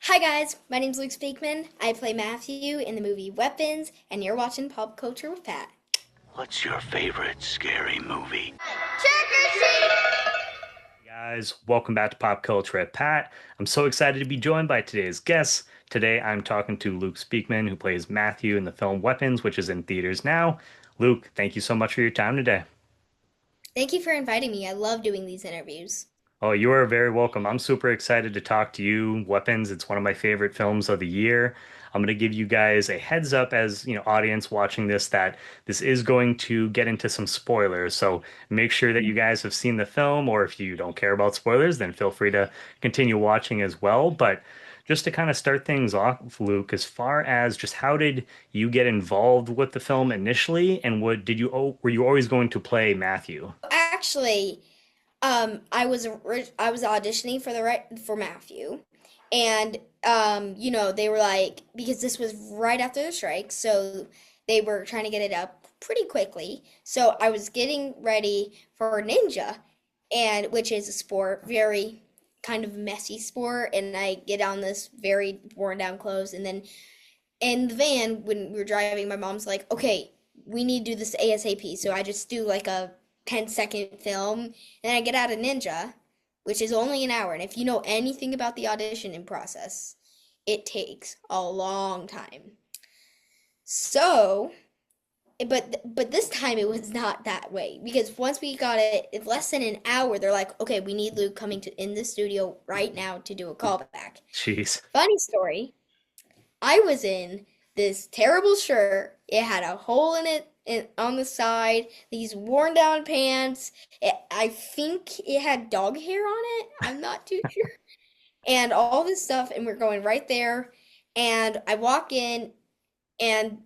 Hi guys, my name's Luke Speakman. I play Matthew in the movie Weapons, and you're watching Pop Culture with Pat. What's your favorite scary movie? Guys, welcome back to Pop Culture at Pat. I'm so excited to be joined by today's guests. Today I'm talking to Luke Speakman, who plays Matthew in the film Weapons, which is in theaters now. Luke, thank you so much for your time today. Thank you for inviting me. I love doing these interviews. Oh, you are very welcome. I'm super excited to talk to you. Weapons, it's one of my favorite films of the year. I'm going to give you guys a heads up as, audience watching this that this is going to get into some spoilers. So make sure that you guys have seen the film, or if you don't care about spoilers, then feel free to continue watching as well. But just to kind of start things off, Luke, as far as just how did you get involved with the film initially, and were you always going to play Matthew? Actually, I was auditioning for for Matthew, and they were like because this was right after the strike, so they were trying to get it up pretty quickly. So I was getting ready for Ninja, and which is a sport, very kind of messy sport, and I get on this very worn down clothes, and then in the van when we were driving, my mom's like, "Okay, we need to do this ASAP." So I just do like a 10-second film, and then I get out of Ninja, which is only an hour. And if you know anything about the auditioning process, it takes a long time. So, but this time it was not that way because once we got it in less than an hour, they're like, "Okay, we need Luke coming to in the studio right now to do a callback." Jeez. Funny story. I was in this terrible shirt. It had a hole in it on the side, these worn down pants. I think it had dog hair on it. I'm not too sure. And all this stuff, and we're going right there. And I walk in, and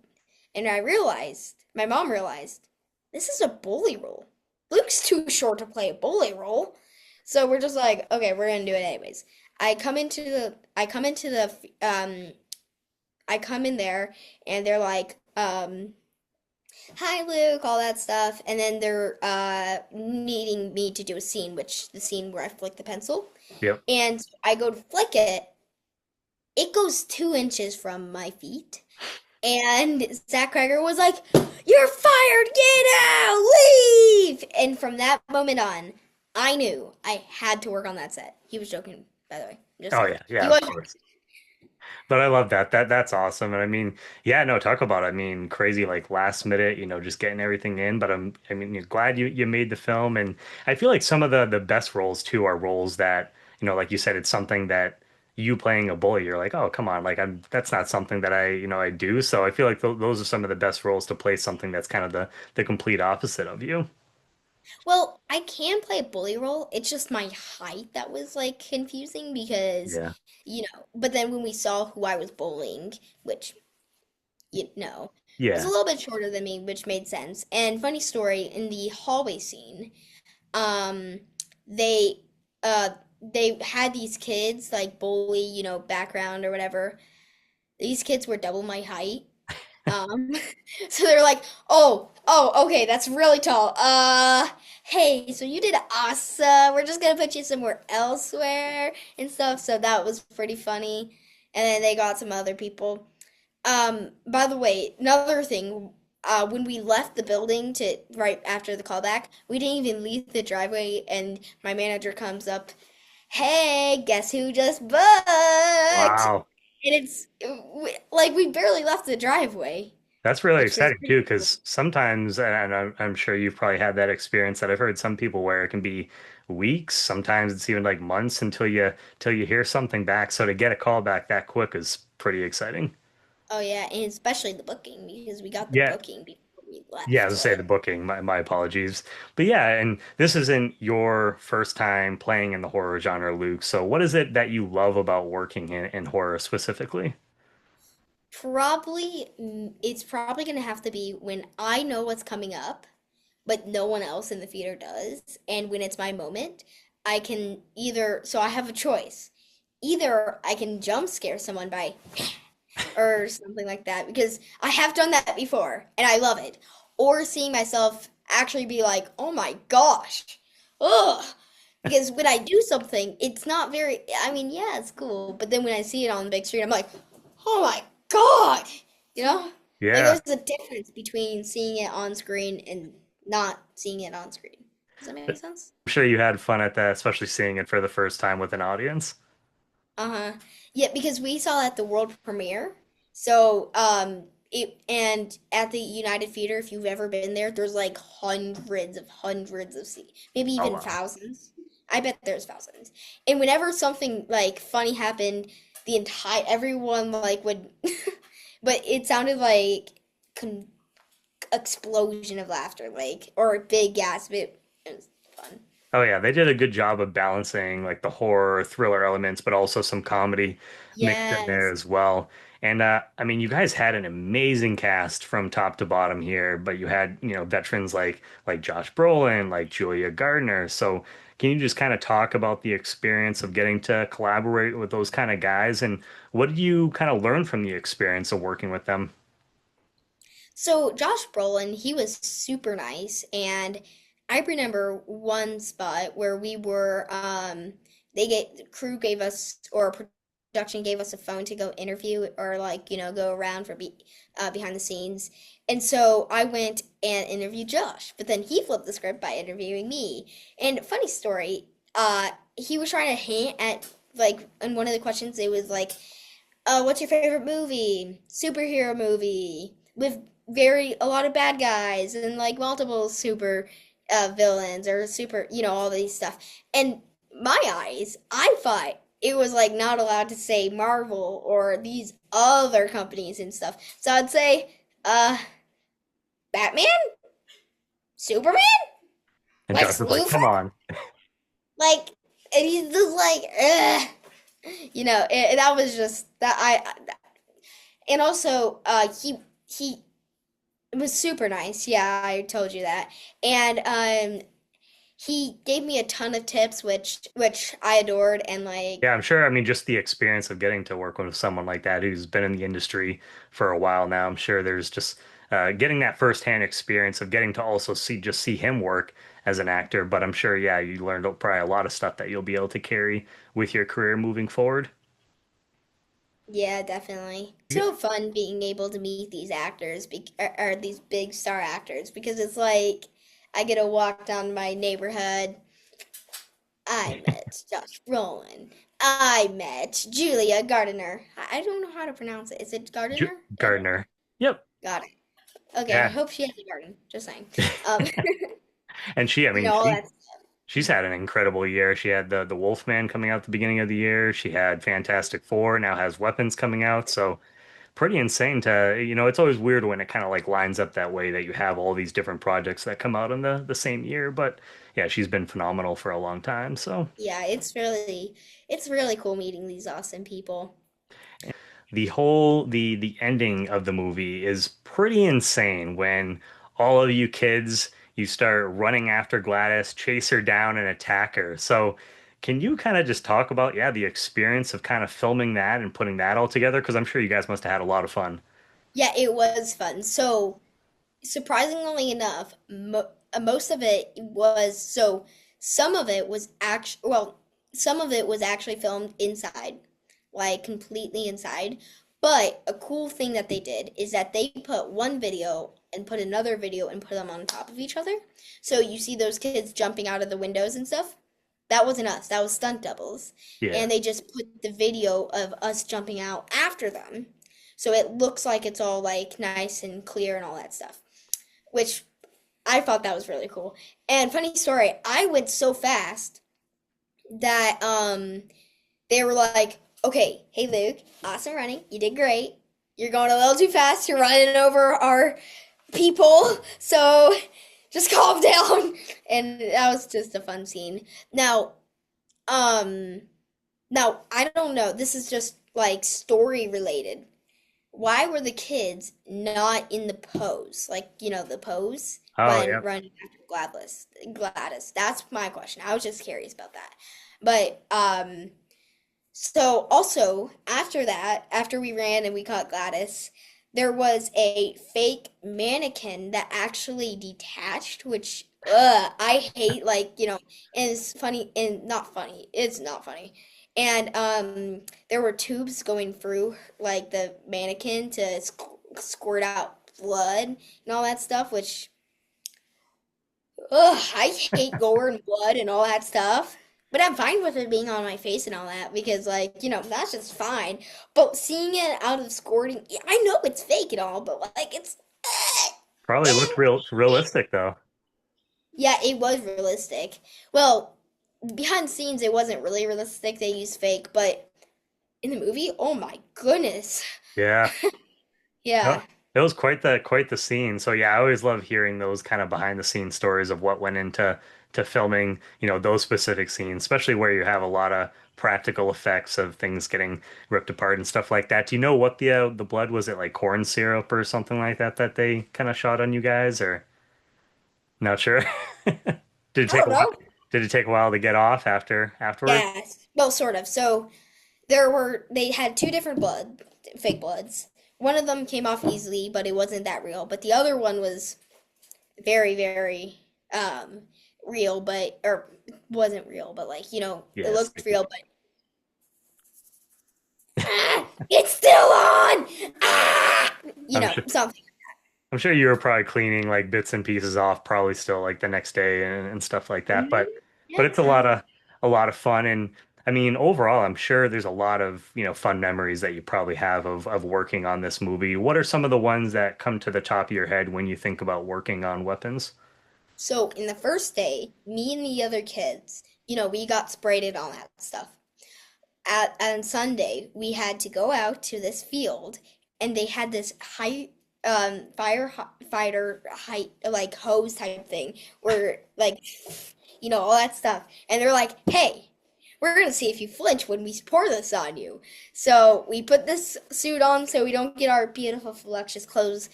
I realized, my mom realized, this is a bully role. Luke's too short to play a bully role. So we're just like, okay, we're gonna do it anyways. I come in there and they're like, hi Luke, all that stuff. And then they're needing me to do a scene, which the scene where I flick the pencil. Yep. And I go to flick it. It goes 2 inches from my feet. And Zach Cregger was like, "You're fired! Get out! Leave!" And from that moment on, I knew I had to work on that set. He was joking, by the way. Just Oh saying. yeah, He yeah, of was course. But I love that. That's awesome. And I mean, yeah, no, talk about crazy like last minute, just getting everything in. But you're glad you made the film. And I feel like some of the best roles too are roles that, like you said, it's something that you playing a bully, you're like, oh, come on, like that's not something that I do. So I feel like th those are some of the best roles to play something that's kind of the complete opposite of you. Well, I can play a bully role. It's just my height that was like confusing because, Yeah. but then when we saw who I was bullying, which, was a Yeah. little bit shorter than me, which made sense. And funny story, in the hallway scene, um, they, uh, they had these kids like bully, background or whatever. These kids were double my height. Um, so they're like, oh, okay, that's really tall. Hey, so you did awesome. We're just gonna put you somewhere elsewhere and stuff. So that was pretty funny. And then they got some other people. By the way, another thing, when we left the building to right after the callback, we didn't even leave the driveway, and my manager comes up, "Hey, guess who just booked?" Wow. And like we barely left the driveway, That's really which was exciting pretty too, cool. because sometimes, and I'm sure you've probably had that experience that I've heard some people where it can be weeks, sometimes it's even like months until you hear something back. So to get a call back that quick is pretty exciting. Oh yeah, and especially the booking because we got the Yeah, booking before we yeah, left. as I say, the Like, booking, my apologies. But yeah, and this isn't your first time playing in the horror genre, Luke. So what is it that you love about working in horror specifically? it's probably gonna have to be when I know what's coming up, but no one else in the theater does, and when it's my moment, I can so I have a choice. Either I can jump scare someone by or something like that because I have done that before and I love it. Or seeing myself actually be like, "Oh my gosh. Ugh." Because when I do something, it's not very, I mean, yeah, it's cool, but then when I see it on the big screen, I'm like, oh my God, you know? Like Yeah. there's a difference between seeing it on screen and not seeing it on screen. Does that I'm make sense? sure you had fun at that, especially seeing it for the first time with an audience. Uh-huh. Yeah, because we saw at the world premiere. So, and at the United Theater, if you've ever been there, there's like hundreds of seats, maybe Oh even wow. thousands. I bet there's thousands. And whenever something like funny happened, the entire everyone like would, but it sounded like con explosion of laughter, like or a big gasp. It was fun. Oh yeah, they did a good job of balancing like the horror thriller elements, but also some comedy mixed in there Yes. as well. And I mean, you guys had an amazing cast from top to bottom here, but you had, veterans like Josh Brolin, like Julia Gardner. So can you just kind of talk about the experience of getting to collaborate with those kind of guys, and what did you kind of learn from the experience of working with them? So Josh Brolin, he was super nice, and I remember one spot where we were, the crew gave us or production gave us a phone to go interview or like go around for behind the scenes, and so I went and interviewed Josh, but then he flipped the script by interviewing me. And funny story, he was trying to hint at like in one of the questions it was like what's your favorite movie? Superhero movie with very a lot of bad guys and like multiple super villains or super, all these stuff. And my eyes, I thought it was like not allowed to say Marvel or these other companies and stuff. So I'd say, Batman, Superman, And Josh Lex was like, Luthor, "Come on." like, and he's just like, ugh. That was just that and also he was super nice. Yeah, I told you that. And he gave me a ton of tips which I adored and like Yeah, I'm sure. I mean, just the experience of getting to work with someone like that who's been in the industry for a while now, I'm sure there's just getting that firsthand experience of getting to also see him work as an actor. But I'm sure, yeah, you learned probably a lot of stuff that you'll be able to carry with your career moving forward. yeah, definitely. Yeah. So fun being able to meet these actors or these big star actors because it's like I get to walk down my neighborhood. I met Josh Brolin. I met Julia Gardner. I don't know how to pronounce it. Is it Gardner? Gardner. Yep. Got it. Okay, I Yeah. hope she has a garden. Just saying. Um, And I mean, all that. she's had an incredible year. She had the Wolfman coming out at the beginning of the year. She had Fantastic Four, now has Weapons coming out. So pretty insane to, it's always weird when it kind of like lines up that way that you have all these different projects that come out in the same year. But yeah, she's been phenomenal for a long time. So Yeah, it's really cool meeting these awesome people. the ending of the movie is pretty insane when all of you kids you start running after Gladys, chase her down and attack her. So can you kind of just talk about, yeah, the experience of kind of filming that and putting that all together? Because I'm sure you guys must have had a lot of fun. Yeah, it was fun. So, surprisingly enough, most of it was so some of it was actually some of it was actually filmed inside, like completely inside. But a cool thing that they did is that they put one video and put another video and put them on top of each other. So you see those kids jumping out of the windows and stuff. That wasn't us. That was stunt doubles. Yeah. And they just put the video of us jumping out after them. So it looks like it's all like nice and clear and all that stuff, which I thought that was really cool. And funny story, I went so fast that they were like, "Okay, hey Luke, awesome running. You did great. You're going a little too fast. You're running over our people. So just calm down." And that was just a fun scene. Um now I don't know. This is just like story related. Why were the kids not in the pose? Like, the pose Oh, when yeah. running after Gladys. That's my question. I was just curious about that. But so also after that, after we ran and we caught Gladys, there was a fake mannequin that actually detached, which I hate like, and it's funny and not funny. It's not funny. And there were tubes going through like the mannequin to squirt out blood and all that stuff, which I hate gore and blood and all that stuff. But I'm fine with it being on my face and all that because like, that's just fine. But seeing it out of squirting, yeah, I know it's fake and all, but like it's Probably looked realistic though. yeah, it was realistic. Well, behind the scenes, it wasn't really realistic. They used fake, but in the movie, oh my goodness. Yeah. Yeah. Oh, it was quite the scene. So yeah, I always love hearing those kind of behind the scenes stories of what went into filming, those specific scenes, especially where you have a lot of practical effects of things getting ripped apart and stuff like that. Do you know what the blood was? It like corn syrup or something like that that they kind of shot on you guys, or not sure? Did it I take don't a while? know. Did it take a while to get off afterward? Yes. Well, sort of. So they had two different fake bloods. One of them came off easily, but it wasn't that real. But the other one was very, very real, or wasn't real, but like, it Yes. looked real, but it's still on! Ah! I'm sure. Something. I'm sure you were probably cleaning like bits and pieces off, probably still like the next day and stuff like that. Mhm. But Yeah. it's a lot of fun, and I mean overall, I'm sure there's a lot of fun memories that you probably have of working on this movie. What are some of the ones that come to the top of your head when you think about working on weapons? So in the first day, me and the other kids, we got sprayed and all that stuff. On Sunday, we had to go out to this field, and they had this fighter height like hose type thing, where like, all that stuff. And they're like, "Hey, we're gonna see if you flinch when we pour this on you." So we put this suit on so we don't get our beautiful, voluptuous clothes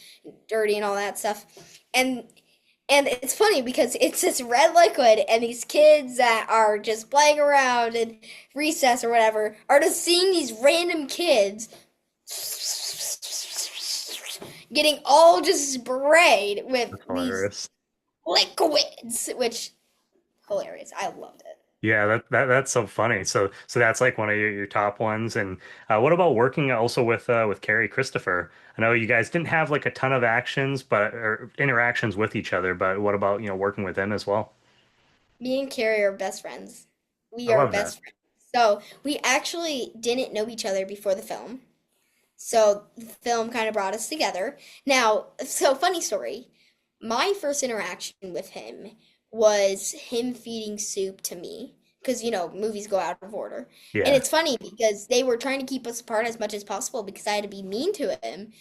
dirty and all that stuff. And and it's funny because it's this red liquid, and these kids that are just playing around in recess or whatever are just seeing these random kids getting all just sprayed with That's these hilarious. liquids, which hilarious. I loved it. Yeah, that's so funny. So that's like one of your top ones. And what about working also with Cary Christopher? I know you guys didn't have like a ton of actions, but or interactions with each other. But what about working with him as well? Me and Carrie are best friends. I We are love that. best friends. So we actually didn't know each other before the film. So the film kind of brought us together. Now, so funny story. My first interaction with him was him feeding soup to me because movies go out of order. And Yeah, it's funny because they were trying to keep us apart as much as possible because I had to be mean to him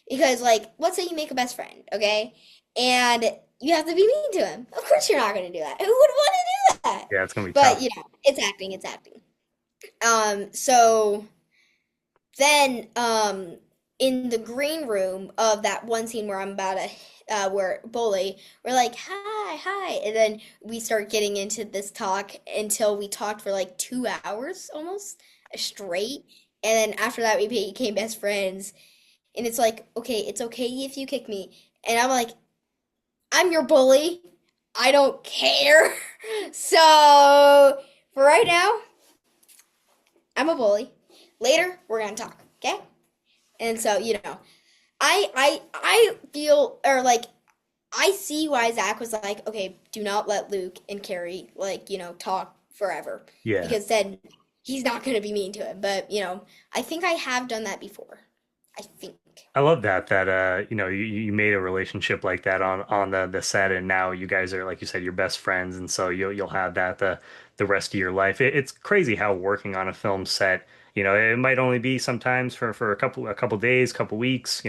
because like let's say you make a best friend, okay? And you have to be mean to him. Of course you're not going to do that. Who would want to do that? yeah, it's gonna be But tough. it's acting, it's acting. So then, in the green room of that one scene where I'm about to, where bully, we're like, hi, hi. And then we start getting into this talk until we talked for like 2 hours almost straight. And then after that, we became best friends. And it's like, okay, it's okay if you kick me. And I'm like, I'm your bully. I don't care. So, for right now, I'm a bully. Later, we're gonna talk, okay? And so, I feel or like I see why Zach was like, okay, do not let Luke and Carrie like, talk forever Yeah. because then he's not gonna be mean to him. But, I think I have done that before. I think. I love that you made a relationship like that on the set, and now you guys are, like you said, your best friends, and so you'll have that the rest of your life. It's crazy how working on a film set, it might only be sometimes for a couple days, couple weeks,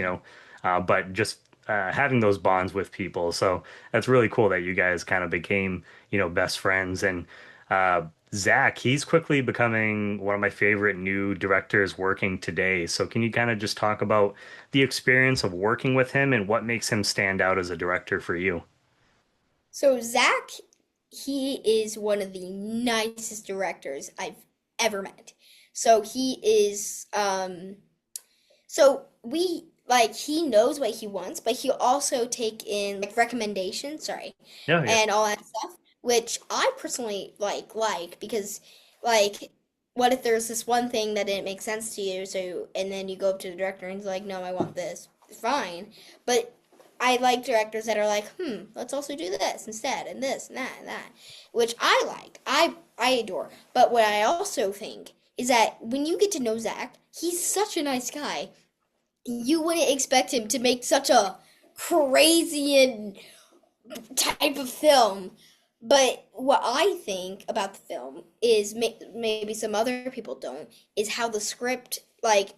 but just having those bonds with people. So that's really cool that you guys kind of became best friends. And uh, Zach, he's quickly becoming one of my favorite new directors working today. So can you kind of just talk about the experience of working with him and what makes him stand out as a director for you? So Zach, he is one of the nicest directors I've ever met. So he is so we like he knows what he wants, but he'll also take in like recommendations, sorry, Yeah, yeah. and all that stuff, which I personally because like what if there's this one thing that didn't make sense to you, so and then you go up to the director and he's like, no, I want this. Fine. But I like directors that are like, let's also do this instead, and this and that and that, which I like. I adore. But what I also think is that when you get to know Zach, he's such a nice guy. You wouldn't expect him to make such a crazy and type of film. But what I think about the film is maybe some other people don't, is how the script, like,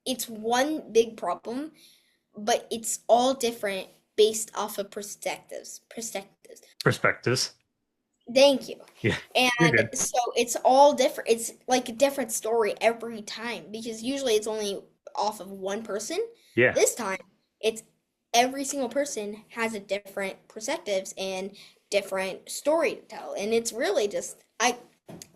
it's one big problem, but it's all different based off of perspectives. Perspectives. Perspectives. Thank you. Yeah, you're And good. so it's all different. It's like a different story every time because usually it's only off of one person. Yeah. This time, it's every single person has a different perspectives and different story to tell. And it's really just I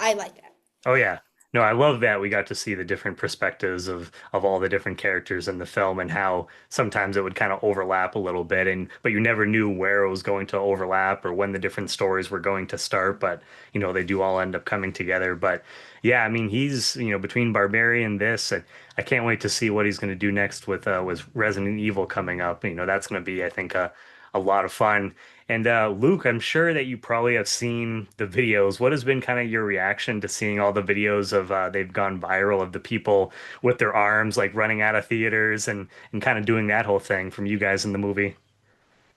like that. Oh yeah. No, I love that we got to see the different perspectives of all the different characters in the film and how sometimes it would kind of overlap a little bit and but you never knew where it was going to overlap or when the different stories were going to start, but they do all end up coming together. But yeah, I mean, he's, between Barbarian this, I can't wait to see what he's going to do next with Resident Evil coming up. That's going to be I think a lot of fun. And Luke, I'm sure that you probably have seen the videos. What has been kind of your reaction to seeing all the videos of they've gone viral of the people with their arms like running out of theaters and kind of doing that whole thing from you guys in the movie?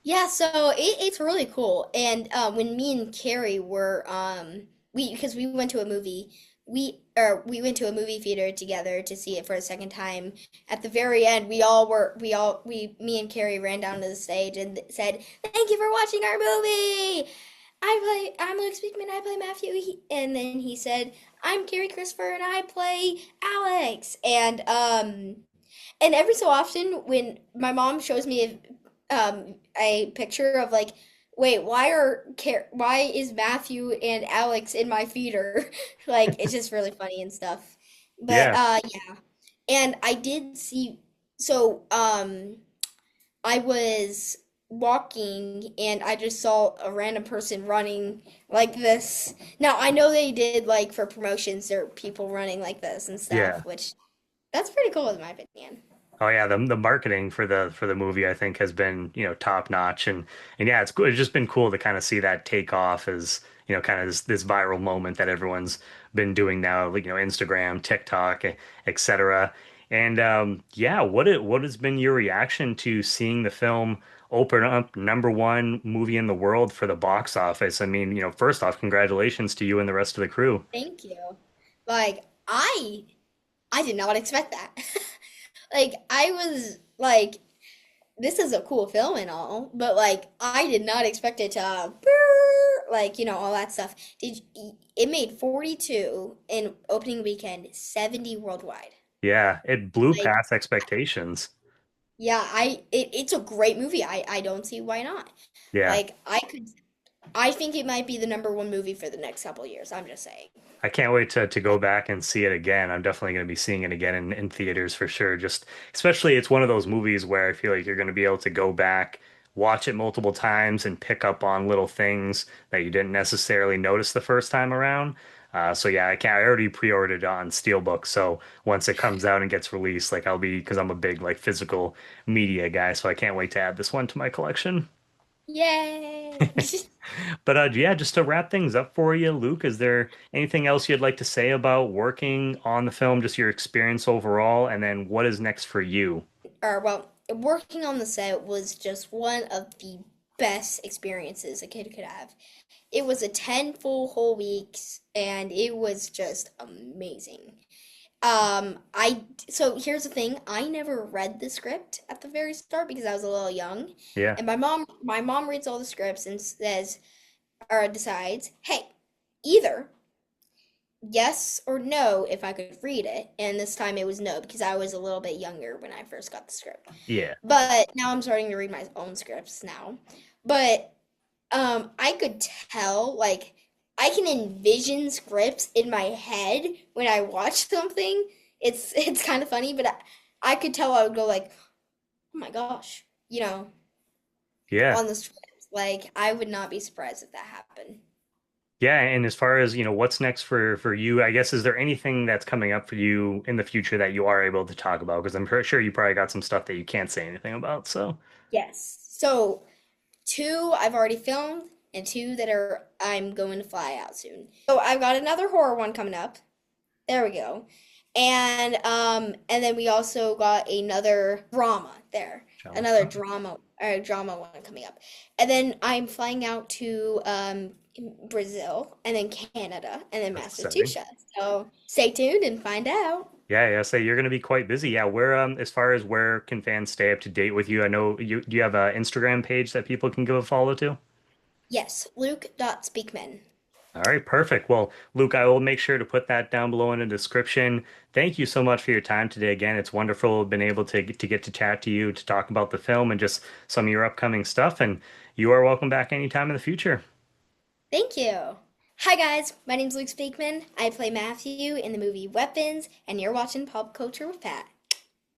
Yeah, so it's really cool. And when me and Carrie were we because we went to a movie, we went to a movie theater together to see it for a second time. At the very end, we me and Carrie ran down to the stage and said, "Thank you for watching our movie. I'm Luke Speakman, I play Matthew." And then he said, "I'm Carrie Christopher and I play Alex." And every so often, when my mom shows me a picture of like, wait, why is Matthew and Alex in my feeder? Like, it's just really funny and stuff. But Yeah. yeah, and I did see. So I was walking and I just saw a random person running like this. Now I know they did like for promotions, there are people running like this and Yeah. stuff, which that's pretty cool in my opinion. Oh yeah, the marketing for the movie I think has been, top notch and yeah, it's just been cool to kind of see that take off as, kind of this viral moment that everyone's been doing now, like, Instagram, TikTok, etc. And yeah, what has been your reaction to seeing the film open up number one movie in the world for the box office? I mean, first off, congratulations to you and the rest of the crew. Thank you. Like I did not expect that. Like I was like this is a cool film and all, but like I did not expect it to like all that stuff. It made 42 in opening weekend, 70 worldwide. Yeah, it blew Like past expectations. yeah, it's a great movie. I don't see why not. Yeah. Like I think it might be the number one movie for the next couple years. I'm just saying. I can't wait to go back and see it again. I'm definitely going to be seeing it again in theaters for sure. Just especially it's one of those movies where I feel like you're going to be able to go back, watch it multiple times, and pick up on little things that you didn't necessarily notice the first time around. So yeah, I already pre-ordered it on Steelbook. So once it comes out and gets released, like I'll be because I'm a big like physical media guy, so I can't wait to add this one to my collection. Yay! But yeah, just to wrap things up for you, Luke, is there anything else you'd like to say about working on the film, just your experience overall, and then what is next for you? Or well, working on the set was just one of the best experiences a kid could have. It was a 10 full whole weeks and it was just amazing. I so here's the thing, I never read the script at the very start because I was a little young. Yeah. And my mom reads all the scripts and says or decides, "Hey, either yes or no if I could read it." And this time it was no because I was a little bit younger when I first got the script. Yeah. But now I'm starting to read my own scripts now. But I could tell like I can envision scripts in my head when I watch something. It's kind of funny, but I could tell I would go like, oh my gosh, Yeah. on the script. Like, I would not be surprised if that happened. Yeah, and as far as, what's next for you, I guess, is there anything that's coming up for you in the future that you are able to talk about? Because I'm pretty sure you probably got some stuff that you can't say anything about. So, Yes. So, two I've already filmed, and two that are I'm going to fly out soon. So I've got another horror one coming up. There we go. And then we also got another drama there. John. Another drama one coming up. And then I'm flying out to Brazil and then Canada and then That's exciting. Massachusetts. So stay tuned and find out. Yeah, yeah. So you're going to be quite busy. Yeah. Where, as far as where can fans stay up to date with you? I know do you have an Instagram page that people can give a follow to? Yes, Luke.Speakman. All right, perfect. Well, Luke, I will make sure to put that down below in the description. Thank you so much for your time today. Again, it's wonderful been able to chat to you to talk about the film and just some of your upcoming stuff. And you are welcome back anytime in the future. Thank you. Hi guys, my name's Luke Speakman. I play Matthew in the movie Weapons, and you're watching Pop Culture with Pat.